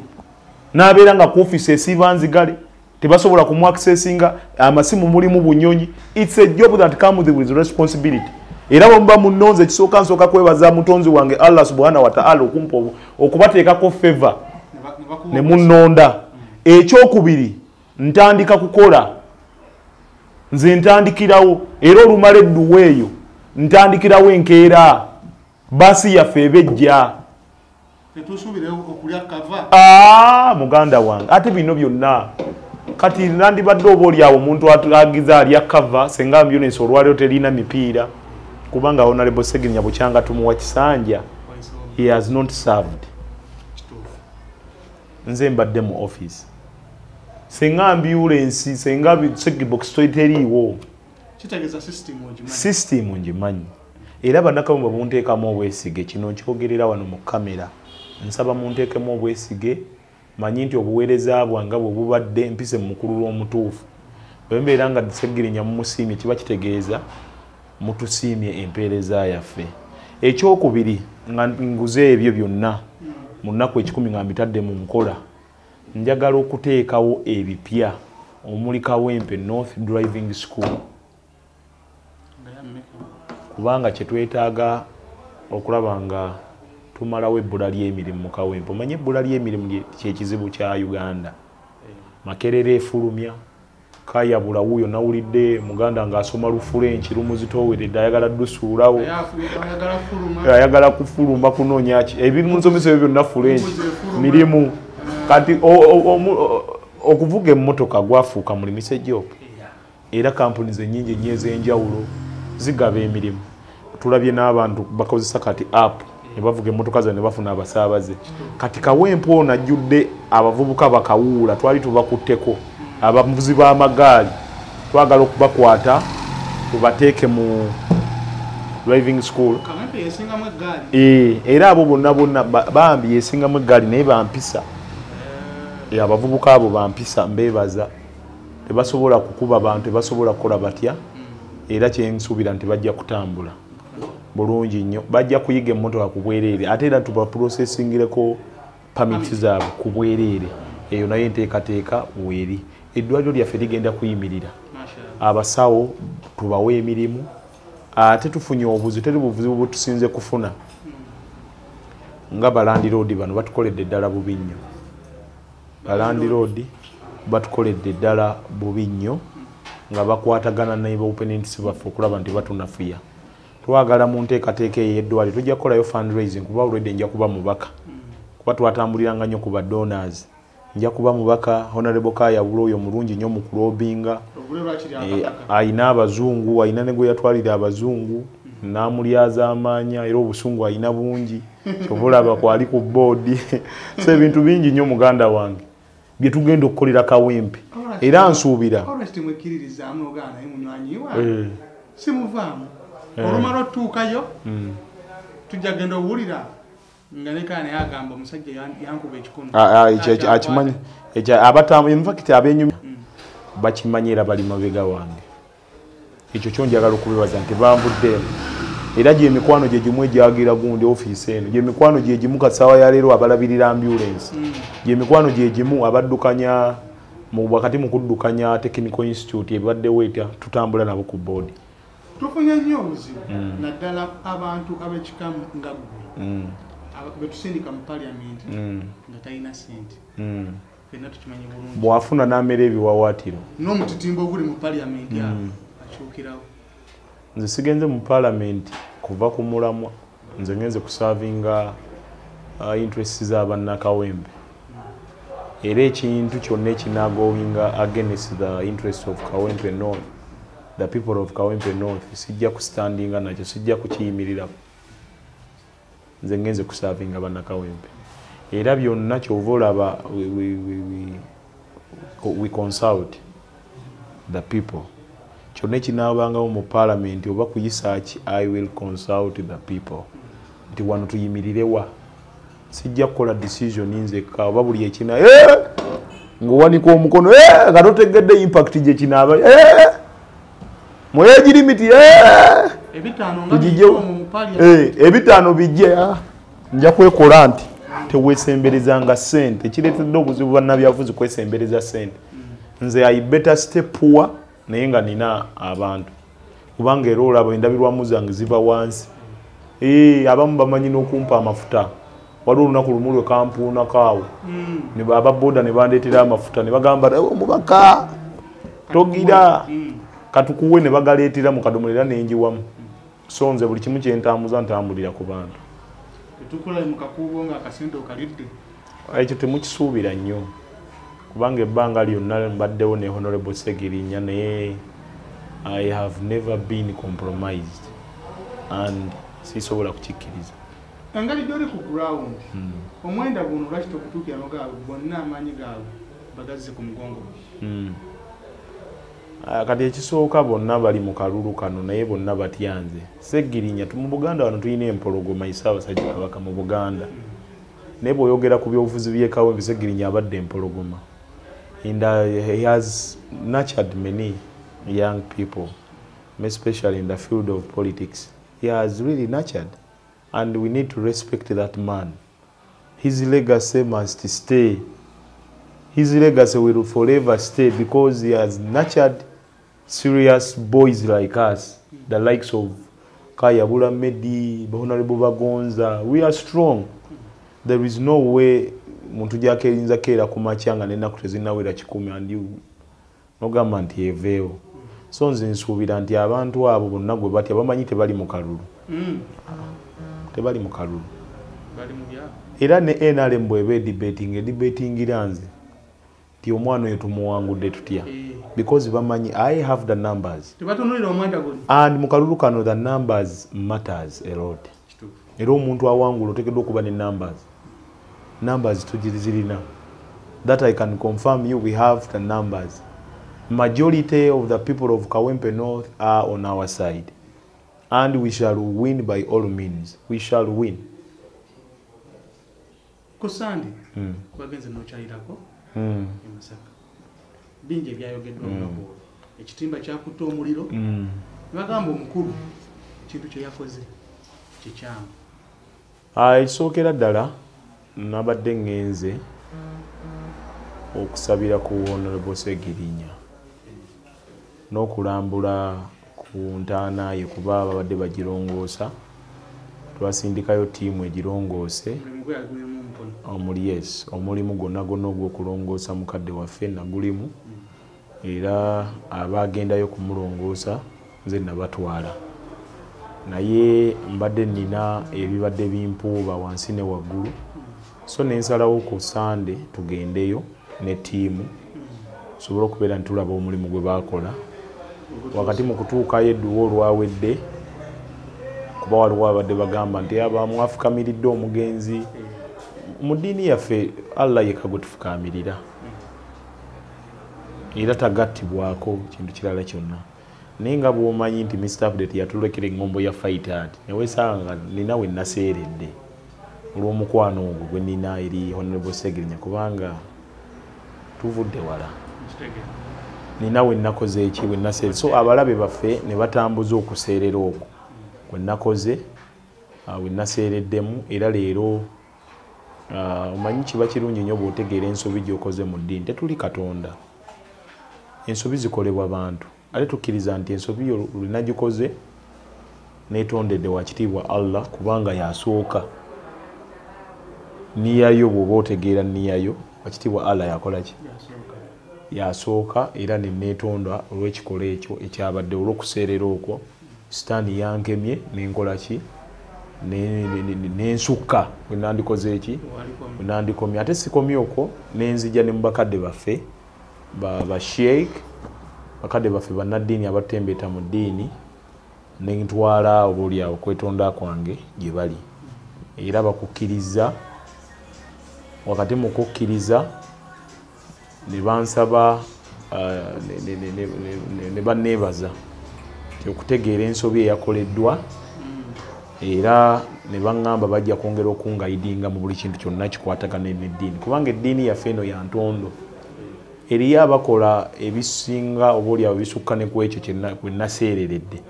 n'abeera nga ku office esiiba nzigale tebasobola kumu accessinga amasimu mulimu bunyonyi. It's a job that comes with responsibility. Era bwe munnonze ekisooka nsooka kwebaza mutonzi wange Allah subhanahu wa ta'ala okumpa okubateekako favor ne munnonda. Ekyokubiri ntandika kukola nze ntandikirawo era olumala edduwa eyo ntandikirawo enkeera basi yaffe ebejja muganda wange ate bino byonna kati nandibadde oba oliawo omuntu agiza alya kava senga ambulance olwaliro terina mipiira kubanga Honorable Seginya Bukyanga tumuwa kisanja. He has not served. Nze mbadde mu office senga ambulance senga box teriiwo kitegeza system ngimanyi. Era bannakawempe bunteekamu obwesige kino nkyogerera wano mu kamera. Nsaba munteekemu obwesige manyi nti obuweereza bwange bwe bubadde mpise mu mukulu w'omutuufu. Bwe mbeera nga Segirinya mumusiimye kiba kitegeeza mutusiimye empeereza yaffe. Ekyokubiri nga nguze ebyo byonna mu nnaku 10 nga mbitadde mu nkola. Njagala okuteekawo ebipya omuli Kawempe North Driving School. Kubanga kye twetaaga okulaba nga tumalawo ebbula ly'emirimu mu Kawempe. Omanye ebbula ly'emirimu kyekizibu kya Uganda. Makerere efulumya kayabula wuyo nawulidde muganda ng'asoma Lufulenki lumuzitooweredde ayagala ddusuulawo ayagala kufuluma kunoonya ki ebimusomesa ebyo byonna Fulenki mirimu kati okuvuga emmotoka gwafuuka mulimise job. era kampuni zennyingi nnyo ez'enjawulo zigaba emirimu. Tulabye n'abantu bakozesa kati app ne bavuga emmotoka zaabwe ne bafuna abasaabaze. Kati kawempe ono ajjudde abavubuka bakawuula twali tubakutteko abavuzi b'amagaali twagala okubakwata tubateeke mu driving school. Era abo bonna bambi yesingamu eggaali naye bampisa. Abavubuka abo bampisa mbeebaza. Tebasobola kukuba bantu, tebasobola kukola batya. Era kyensuubira nti bajja kutambula bulungi nnyo. Bajja kuyiga emmotoka ku bwereere ate era tuba processingireko permits zaabwe ku bwereere. Eyo nayo enteekateeka weeri. Eddwaliro lyaffe ligenda kuyimirira. Abasawo tubawe emirimu. Ate tufunye obuzi teri buvuzi bwe tusinze kufuna. Nga balandi road bano batukoledde eddala bubi nnyo. Balandi road batukoledde eddala bubi nnyo nga bakwatagana n'abaopponents baffe okulaba nti batunafuya. Twagala mu nteekateeka ey'eddwaliro tujja kukolayo fundraising kuba already nja kuba mubaka. Kuba twatambuliranga nnyo ku ba donors. Nja kuba mubaka Honorable Kayabula oyo mulungi nnyo mu kulobinga. Ayina abazungu, ayina ne gwe yatwalira abazungu, n'amulyaza amaanya era obusungu ayina bungi. Kyova bakwali ku board. So ebintu bingi nnyo muganda wange bye tugenda okukolera Kawempe. Era nsuubira. Simuvaamu. Olumala otuukayo tujja genda owulira nga ne kaana yagamba omusajja yankuba ekikono. Akimanyi. Abatamu in fact abenyumi bakimanyi era bali mabega wange. Ekyo kyonjagala okubibaza nti bambuddeemu. Era gye mikwano gye gimu egyagira gundi ofiisi eno. Gye mikwano gye gimu kasaawa ya leero abalabirira ambulance. Gye mikwano gye gimu abaddukanya wakati mu kuddukanya Technical Institute ebaddewo etya tutambula nabo ku board. Tufunye nnyo obuzibu naddala abantu ab'ekika nga ggwe betusindika mu parliament nga talina ssente. Fenna tukimanyi bulungi. Bw'afuna n'amera ebiwawaatiro. N'omutitimbo oguli mu parliament awo akyukirawo. Nze sigenze mu parliament kuva ku mulamwa. Nze ngenze kusavinga interests z'abannakawempe. Era ekintu kyonna ekinaagowinga against the interests of Kawempe North, the people of Kawempe North, sijja kustandinga nakyo, sijja kukiyimirira. Nze ngenze kusavinga bannakawempe. Era byonna kyova olaba we consult the people. Kyonna ekinaabangawo mu parliament oba kuyisa ki, I will consult the people. Nti wano tuyimirirewa. Sijja kukola decision nzekka oba buli ekina ng'owanika omukono nga totegedde impact gye kinaaba mweyeji limiti ebitaano bijje nja kwekola nti teweesemberezanga ssente. Kireetedde obuzibu bannabyabufuzi kwesembereza ssente. Nze I better stay poor naye nga nina abantu kubanga era olaba endabirwamu zange ziva wansi. Abamu bamanyi n'okumpa amafuta. Waliwo olunaku lumu lwe kampuuna kaawo ne baba boda ne bandeetera amafuta ne bagamba omubaka togira katukuwe ne bagaleetera mu kadomola era nenjiwamu. So nze buli kimu kyentambuza ntambulira ku bantu. Ekyo temukisuubira nnyo kubanga ebbanga lyonna mbaddewo ne Honorable Segirinya naye I have never been compromised and sisobola kukikkiriza. Engali gy'oli ku ground omwenda guno lwaki tokutuukira n'ogaabwe bonna amaanyi gaabwe bagazze ku mugongo. Kati ekisooka bonna bali mu kalulu kano naye bonna batyanze. Segirinya mu Buganda wano tulina empologoma Ssaabasajja Kabaka mu Buganda. Naye bw'oyogera ku byobufuzi by'e Kawempe Segirinya abadde empologoma. And he has nurtured many young people, especially in the field of politics. He has really nurtured. And we need to respect that man. His legacy must stay. His legacy will forever stay because he has nurtured serious boys like us, the likes of Kayabula Medi, Honorable Bagonza. We are strong. There is no way muntu gyakerinza keera kumakyanga n'ennaku tezinnawera 10 and you nogamba nti eveewo. So nze nsuubira nti abantu abo bonna gwe batya bamanyi tebali mu kalulu. Tebali mu kalulu. Era ne NRM bw'eba debatingira nze ti omwana oyo tumuwangudde tutya because bamanyi I have the numbers and mu kalulu kano the numbers matters a lot. Era omuntu awangula oteekeddwa okuba ne numbers tugizirina. That I can confirm you, we have the numbers. Majority of the people of Kawempe North are on our side. And we shall win by all means. We shall win. Kusandi, bagenze nokyayirako emasaka. Bingi ebyayogeddwa ngabo. Ekitimba kyakuta omuliro. Bagamba omukulu ekintu kye yakoze kikyamu. Ekisookera ddala nabadde ngenze okusabira ku Honorable Segirinya n'okulambula ku ntaana ye kuba abadde bagirongoosa. Twasindikayo ttiimu egirongoose omulimu gwonna ogw'okulongoosa mukadde waffe nagulimu, era abaagendayo kumulongoosa nze nabatwala. Naye mbadde nina ebibadde bimpuuba wansi ne waggulu, so nensalawo ku Sande tugendeyo ne ttiimu tusobole okubeera ntulaba omulimu gwe baakola. Wakati mu kutuukayo edduwa olwawedde, kuba waliwo abadde bagamba nti abamwafukamiridde omugenzi. Mu ddiini yaffe Allah yekka gwe tufukaamirira era tagattibwako kintu kirala kyonna. Naye nga bw'omanyi nti Mr. Update yatulekera eŋŋombo ya fight art, neweesanga nina we naseeredde olw'omukwano ogwo gwe nina eri Honorable Segirinya, kubanga tuvudde wala. Nina we nakoze eki we naseeredde, so abalabe baffe ne batambuza okuseerera okwo kwe nakoze we naseereddemu. Era leero omanyi kiba kirungi nnyo bw'otegeera ensobi gy'okoze mu ddiini. Tetuli Katonda, ensobi zikolebwa bantu. Ate tukkiriza nti ensobi yo linagikoze neetondedde wa kitiibwa Allah, kubanga yasooka. Niyayo bw'oba otegeera niyayo wakitiibwa Allah yakola ki? Yasooka, era neneetonda olw'ekikola ekyo ekyabadde olw'okuseerera okwo. Sitaani yankemye nenkola ki? Nensukka bwe nandikoze eki? Bwe nandikomye. Ate sikomye okwo, nenzija ne mu bakadde baffe ba sheikh, bakadde baffe bannaddiini abatembeeta mu ddiini, nentwala oboolyawo okwetonda kwange gye bali. Era bakukkiriza, wakati mu kukkiriza ne bansaba ne banneebaza okutegeera ensobi eyakoleddwa, era ne baŋŋamba bajja kwongera okungayidinga mu buli kintu kyonna kikwatagana n'eddiini, kubanga eddiini yaffe eno ya ntondo. Eriyo abakola ebisinga oboolyawo bisukka ne ku ekyo kwe naseereredde,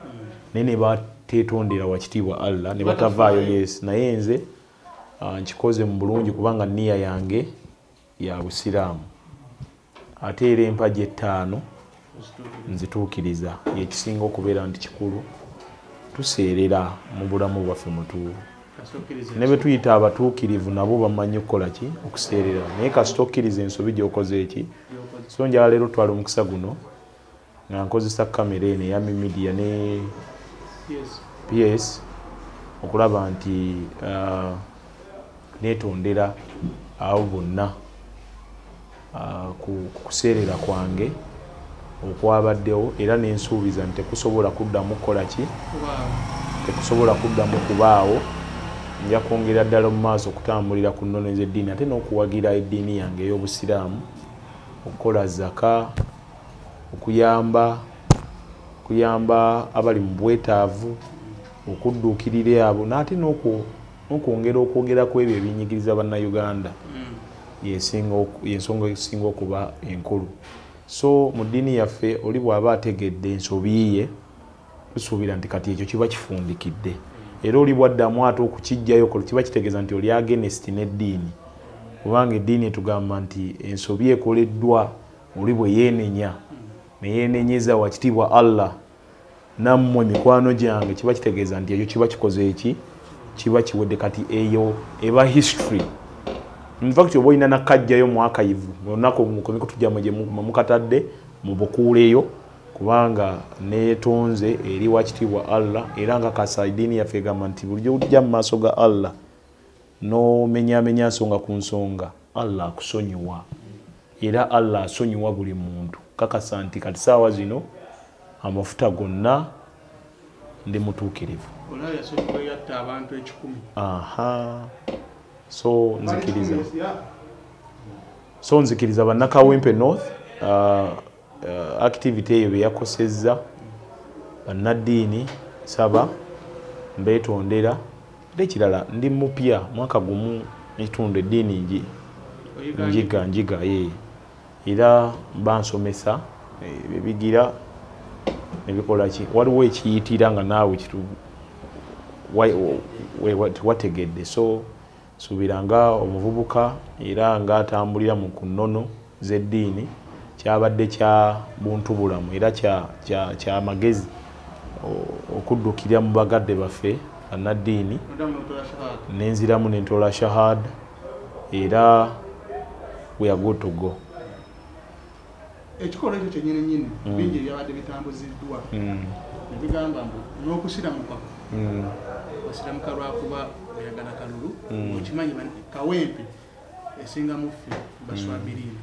naye ne bateetondera wakitiibwa Allah ne batavaayo. Yes, naye nze nkikoze mu bulungi kubanga nniya yange ya Busiraamu. Ate era empagi ettaano nzituukiriza, yekisinga okubeera nti kikulu tuseerera mu bulamu bwaffe mutuufu. Ne be tuyita abatuukirivu nabo bamanyi okukola ki? Okuseerera. Naye kasita okkiriza ensobi gy'okoze eki? So njala leero twala omukisa guno nga nkozesa kamera eno eya Media ne PS okulaba nti neetondera awo bonna ku kuseerera kwange okwabaddewo, era nensuubiza nti tekusobola kuddamu kukola ki? Tekusobola kuddamu kubaawo. Nja kwongera ddala mu maaso okutambulira ku nnono ez'eddiini, ate n'okuwagira eddiini yange ey'Obusiraamu, okukola zaka, okuyamba abali mu bwetaavu, okudduukirira abo, n'ate n'okwongera okwogera ku ebyo ebinyigiriza bannayuganda y'ensonga esinga okuba enkulu. So mu ddiini yaffe oli bw'aba ategedde ensobi ye, tusuubira nti kati ekyo kiba kifundikidde, era oli bwaddamu ate okukijjayo kiba kitegeeza nti oli against n'eddiini, kubanga eddiini etugamba nti ensobi ekoleddwa oli bwe yeenenya neyeenenyeza wakitiibwa Allah nammwe mikwano gyange, kiba kitegeeza nti ekyo kiba kikoze eki? Kiba kiwedde. Kati eyo eba history. In fact oba olina nakajjayo mu archive olunaku mukomeko tujjamu gye mukatadde mubukuuleyo, kubanga neetonze eri wakitiibwa Allah, era nga kasa eddiini yaffe egamba nti bulijjo ojja mu maaso ga Allah n'omenyaamenya nsonga ku nsonga, Allah akusonyiwa. era Allah asonyiwa buli muntu kakasa nti kati saawa zino amafuta gonna ndi mutuukirivu. Aha. So nzikiriza bannakawempe North activity eyo beyakosezza bannaddiini saba mbeetondera ekirala ndi mupya mwaka gumu ekitundu eddiini njiga era bansomesa ebigira nebikola ki waliwo ekiyitira nga naawe wategedde. So subiranga omuvubuka era nga atambulira mu kunnono z'eddiini kyabadde kya buntu bulamu era kya magezi okuddukira mu bagadde baffe bannaddiini nenziramu nentola shahada era we are good to go. Ekikola ekyo kyennyini bingi ebyabadde bitambuziddwa nebigamba mbu n'okusiramuka osiramuka lwakuba oyagala kalulu okimanyi kawempe esinga muffe baswabiriini.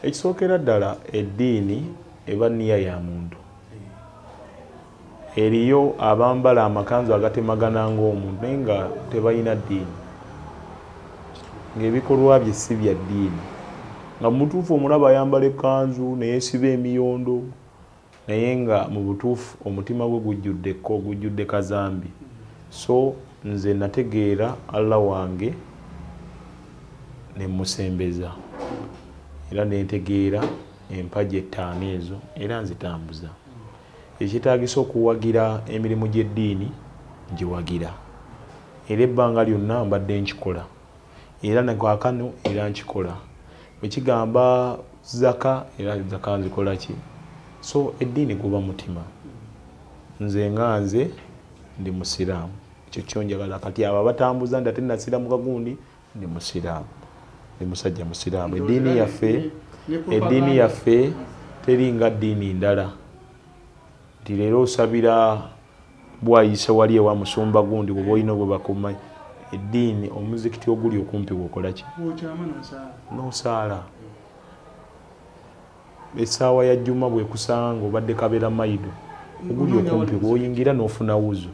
Ekisookera ddala eddiini eba nniya ya muntu. Eriyo abambala amakanzu agatemagana ng'omuntu naye nga tebalina ddiini, ng'ebikolwa bye si bya ddiini. Nga mutuufu omulaba ayambala ekkanzu neyeesiba emiyondo naye nga mu butuufu omutima gwe gujjudde kazambi. So nze nategeera Allah wange ne musembeza era nentegeera empagi ettaano ezo era nzitambuza. Ekitaagisa okuwagira emirimu gy'eddiini ngiwagira era ebbanga lyonna mbadde nkikola era nakaakano era nkikola. Bwekigamba zaka era zaka nzikola ki. So eddiini guba mutima. Nze nga nze ndi musiraamu, ekyo kyonjagala. Kati abo batambuza nti ate nasiramuka gundi ndi musiraamu, ndi musajja musiraamu. Eddiini yaffe teringa ddiini ndala nti leero osabira bwayisa wali ewa musumba gundi bwe boyina bwe bakumanyi. Eddiini omuzikiti oguli okumpi gwokola ki? N'osaala. Essaawa ya jjuma bwekusanga obadde kabeera maido oguli okumpi bw'oyingira n'ofuna wuzu.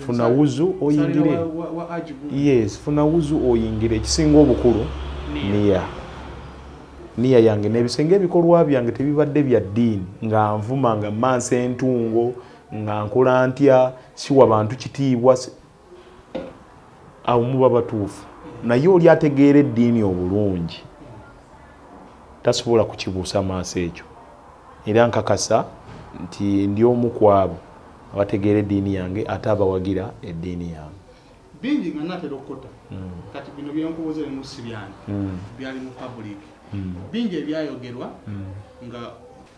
Funa wuzu oyingire. Yes, funa wuzu oyingire. Ekisinga obukulu niya yange n'ebisenge ebikolwa byange tebibadde bya ddiini nga nvuma nga mmansa entungo nga nkola ntya siwa bantu kitiibwa. Awo muba batuufu naye oli ategeera eddiini obulungi tasobola kukibuusa maaso ekyo. Era nkakasa nti ndi omu ku abo abategeera eddiini yange ate abawagira eddiini yange. Bingi nga natera okukota kati bino byenkubuuza ebimu si byange byali mu public. Bingi ebyayogerwa nga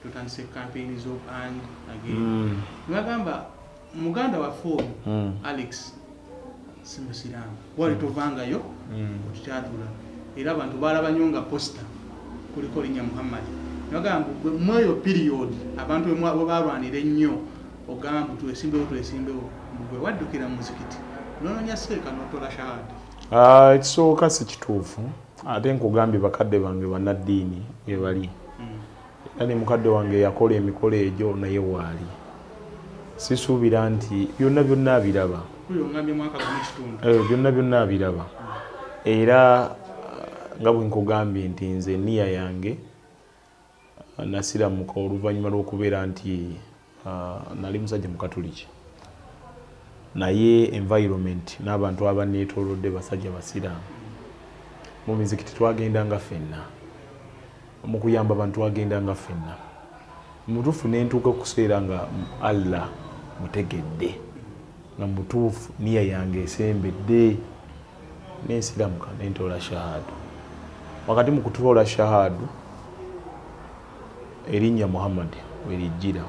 tutandise campaign of and again. Nagamba muganda wa Ford Alex simusiramu wali tovangayo okukyatula era abantu balaba nnyo nga posta kuliko linnya Muhammad. Nagamba mweyo period abantu bwe balwanira ennyo ogamba twesimbewo gwe waddukira mu muzikiti nononya seeka n'otola shahada. Ekisooka si kituufu ate nkugambye bakadde bange bannaddiini bye bali era ne mukadde wange yakola emikolo egyo naye waali sisuubira nti byonna abiraba. Byonna abiraba era nga bwe nkugambye nti nze nniya yange nasiramuka oluvannyuma lw'okubeera nti nali musajja mukatuliki naye environment n'abantu abanneetoolodde basajja basiraamu. Mu mizikiti twagendanga ffenna, mu kuyamba abantu twagendanga ffenna. Mutuufu nentuuka okuseera nga Allah mutegedde nga mutuufu niya yange esembedde nensiramuka nentoola shahadu. Wakati mu kutoola shahadu erinnya Muhammad bwe lijjira.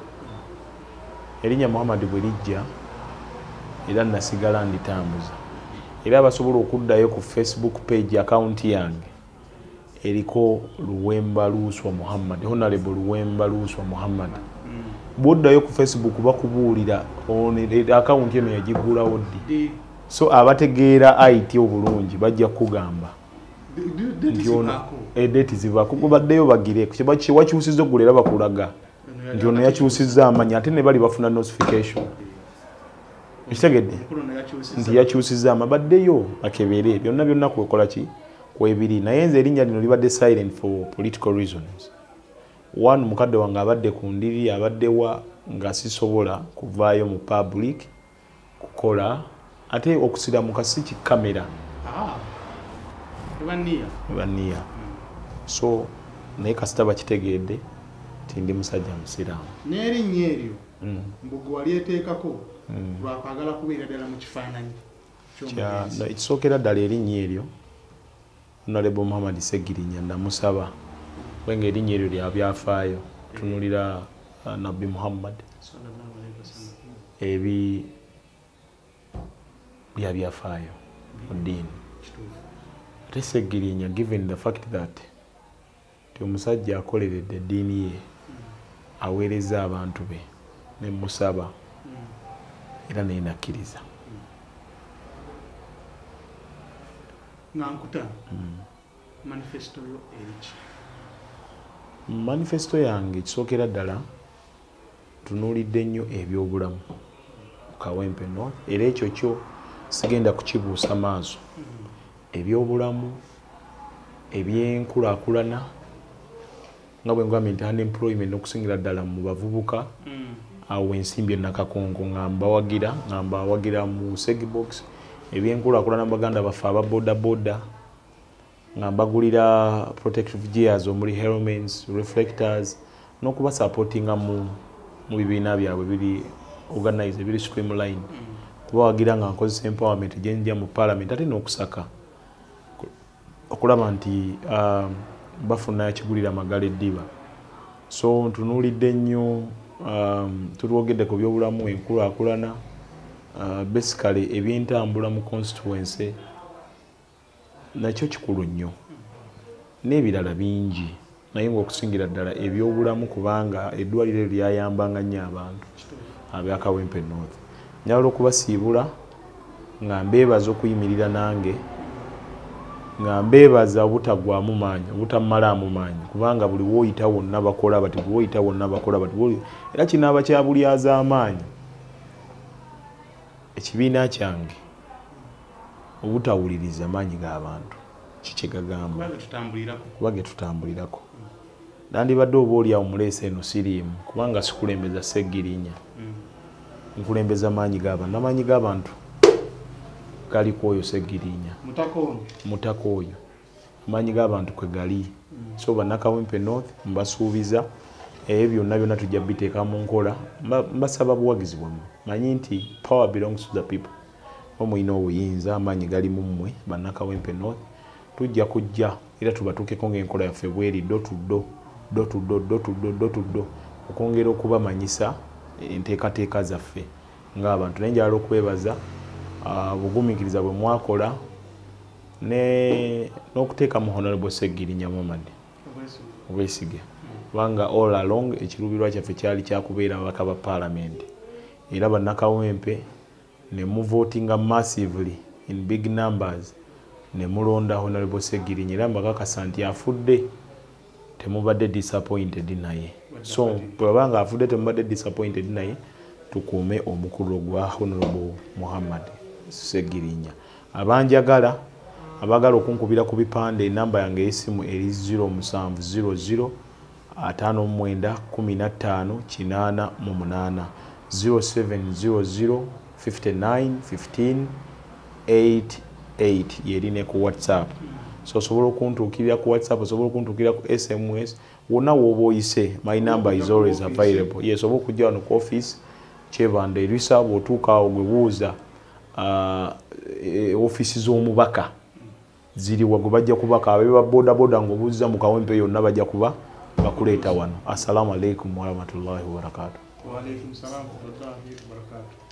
Erinnya Muhammad bwe lijja era nasigala nditambuza. Era basobola okuddayo ku Facebook page account yange eriko Luwemba Luswa Muhammad, Honorable Luwemba Luswa Muhammad. Bwoddayo ku Facebook bakubuulira account eno yagigulawo ddi. So abategeera IT obulungi bajja kugamba Date zivaako gubaddeyo bagire kiwakyusizza ogulera bakulaga nti ono yakyusizza amanya ate ne bali bafuna notification ekitegedde nti yakyusizza amabaddeyo bakebere byonna byonna kwekola ki kwebiri naye nze erinnya lino libadde silent for political reasons. One mukadde wange abadde ku ndiri abaddewa nga sisobola kuvaayo mu public kukola ate okusiramuka si kikamera baniya so naye kasita bakitegedde ti ndi musajja musiraamu n'erinnya eryo mbugu wali eteekako lwakwagala kubeera ddala mu kifaananyi ekisookera ddala erinnya eryo Honorable Muhammad Segirinya ndamusaba wenga erinnya eryo lya byafaayo tunulira Nabbi Muhammad ebi bya byafaayo mu ddiini ate Segirinya given the fact that ti omusajja akoleredde eddiini ye aweereza abantu be ne musaba era naye nakkiriza ngankuta manifesto yo eriki manifesto yange kisookera ddala tunuulidde nnyo ebyobulamu Kawempe North era ekyo kyo sigenda kukibuusa maaso ebyobulamu ebyenkulaakulana nga bwe ngambye nti unemployment n'okusingira ddala mu bavubuka awo ensimbi ennakakonko nga mbawagira mu Segbox ebyenkulaakulana baganda baffe aba bodaboda nga mbagulira protective gears omuli helmets reflectors n'okuba supportinga mu bibiina byabwe biri organize biri streamline kubawagira nga nkozesa empowerment gyenja mu parliament ate n'okusaka okulaba nti bafuna ekigulira amagala eddiba so ntunuulidde nnyo tulwogedde ku byobulamu enkulaakulana basically ebyentambula mu constituency nakyo kikulu nnyo n'ebirala bingi naye ng'okusingira ddala ebyobulamu kubanga eddwaliro lyayambanga nnyo abantu abya Kawempe North njagala okubasiibula nga mbeebaza okuyimirira nange nga mbeebaza obutagwamu maanyi obutammalaamu maanyi kubanga buli wooyita wonna bakola bati buli wooyita wonna bakola bati era kinaaba kya bulyaza amaanyi ekibiina kyange obutawuliriza amaanyi g'abantu kikigagamba kuba ge tutambulirako nandibadde oba oli awo muleese eno siriimu kubanga sikulembeza Segirinya nkulembeza amaanyi g'abantu n'amaanyi g'abantu gali kwoyo Segirinya mutako oyo amaanyi g'abantu kwe gali so bannakawempe North mbasuubiza byonna byonna tujja biteeka mu nkola mbasaba buwagizi bwammwe manyi nti power belongs to the people omulina obuyinza amaanyi gali mu mmwe bannakawempe North tujja kujja era tubatuukeko ng'enkola yaffe bweri ddo tuddo okwongera okubamanyisa enteekateeka zaffe ng'abantu naye njagala okubeebaza bugumiikiriza bwe mwakola n'okuteeka mu Honorable Segirinya Muhammad obwesige kubanga all along ekiruubirwa kyaffe kyali kyakubeera ababaka ba Parliament era bannakawempe ne muvotinga massively in big numbers ne mulonda Honorable Segirinya era mbakakasa nti afudde temubadde disappointed naye so bwabanga afudde temubadde disappointed naye tukuume omukulu gwa Honorable Muhammad Segirinya abanjagala abagala okunkubira ku bipande enamba yange y'essimu eri 0700 59 15 88 0700 59 15 88 yerine ku WhatsApp so osobola okuntuukirira ku WhatsApp osobola okuntuukirira ku SMS wonna w'oba oyise my number is always available yes oba okujja wano ku office Kyebanda Erisa bw'otuuka awo gwe buuza office z'omubaka ziri wagwe bajja kubaka abeba bodaboda ng'obuuza mu Kawempe yonna bajja kuba bakuleeta wano. Assalamu alaikum warahmatullahi wabarakatuh. Wa alaikum salam wa rahmatullahi wa barakatuh.